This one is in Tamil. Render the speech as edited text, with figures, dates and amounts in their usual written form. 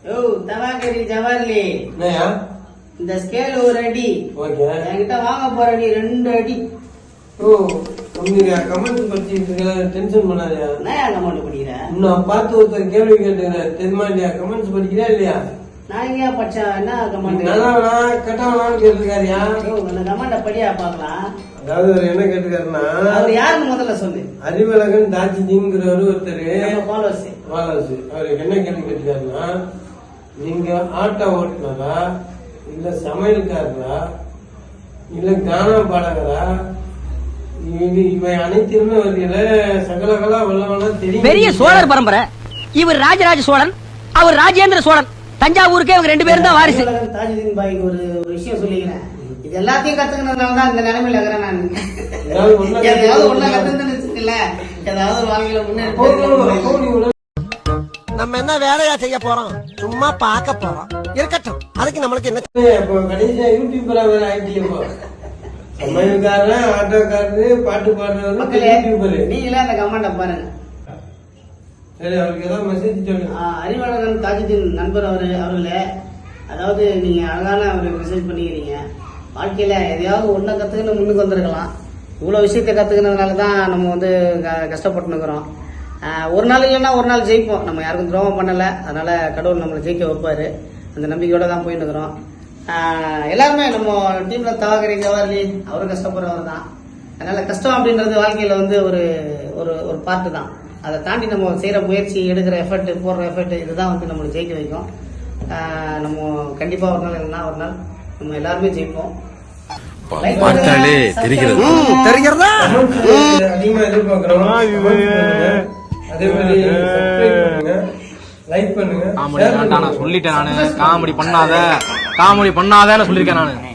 தவாக்கரி ஜவஹர்லி இந்த ஸ்கேல் ஒரு அடி என்கிட்ட வாங்க போற அடி 2 அடி. கமெண்ட் பத்தி டென்ஷன் பண்ணாதியா? நான் கமெண்ட் படிக்கிறேன். நான் பார்த்து ஒருத்தர் கேள்வி கேட்டுக்கிறேன், தெரியுமா இல்லையா? கமெண்ட்ஸ் படிக்கிறியா இல்லையா? நான் எங்க படிச்சா என்ன கமெண்ட்? நல்லவனா கெட்டவனான்னு கேட்டுருக்காருயா. அந்த கமெண்ட படியா பாக்கலாம். அதாவது அவர் என்ன கேட்டுக்காருன்னா, அவர் யாருன்னு முதல்ல சொல்லு. அறிவழகன் தாஜிங்கிறவரு ஒருத்தர் ஃபாலோவர்ஸ். அவருக்கு என்ன கேள்வி கேட்டுக்காருன்னா, நீங்க ஆட்டோ ஓட்டுனரா இல்ல சமையல்காரரா இல்ல கானா பாடகரா? இவை அனைத்திலுமே வரையில சகலகலா வல்லவனா தெரியும். பெரிய சோழர் பரம்பரை. இவர் ராஜராஜ சோழன், அவர் ராஜேந்திர சோழன். தஞ்சாவூருக்கே இவங்க 2 பேரும் தான் வாரிசு. தாஜுதீன் பாய்க்கு ஒரு விஷயம் சொல்லிக்கிறேன். இது எல்லாத்தையும் கத்துக்கிறதுனாலதான் இந்த நிலைமையில இருக்கிறேன் நான். ஏதாவது ஒண்ணு கத்துக்கல, ஏதாவது வாழ்க்கையில முன்னேற்ற. நம்ம என்ன வேலையா செய்ய போறோம்? சும்மா பார்க்க போறோம். இருக்கட்டும், அதுக்கு நம்மளுக்கு என்ன? கடைசியா யூடியூபரா வேற ஆயிட்டீங்க. சமையல்காரன், ஆட்டோக்காரரு, பாட்டு பாடுறவரு, நீங்களே அந்த கமெண்ட பாருங்க. சரி, அவருக்கு ஏதாவது மெசேஜ் சொல்லுங்க. அறிவழகன் தாஜுதீன் நண்பர் அவர்களே, அதாவது நீங்க அழகான ஒரு மெசேஜ் பண்ணிக்கிறீங்க. வாழ்க்கையில எதையாவது ஒன்றை கத்துக்கணும், முன்னுக்கு வந்திருக்கலாம். இவ்வளவு விஷயத்த கத்துக்கிறதுனாலதான் நம்ம வந்து கஷ்டப்பட்டுனுக்குறோம். ஒரு நாள் இல்லைன்னா ஒரு நாள் ஜெயிப்போம். நம்ம யாருக்கும் துரோகம் பண்ணல, அதனால கடவுள் நம்மளை ஜெயிக்க வைப்பாரு. அந்த நம்பிக்கையோட தான் போயிட்டு இருக்கிறோம். எல்லாருமே நம்ம டீம்ல தவாக்கரி ஜவஹர்லி அவரும் கஷ்டப்படுறவர் தான். அதனால கஷ்டம் அப்படின்றது வாழ்க்கையில வந்து ஒரு ஒரு ஒரு பார்ட்டு தான். அதை தாண்டி நம்ம செய்யற முயற்சி, எடுக்கிற எஃபர்ட், போடுற எஃபர்ட், இதுதான் வந்து நம்மளை ஜெயிக்க வைக்கும். நம்ம கண்டிப்பா ஒரு நாள் இல்லைன்னா ஒரு நாள் நம்ம எல்லாருமே ஜெயிப்போம். தெரிகிறதா? அதிகமா எதிர்பார்க்கிறோம். அதே மாதிரி லைக் பண்ணுங்க. சொல்லிட்டேன் நானு, காமெடி பண்ணாத சொல்லிருக்கேன் நானு.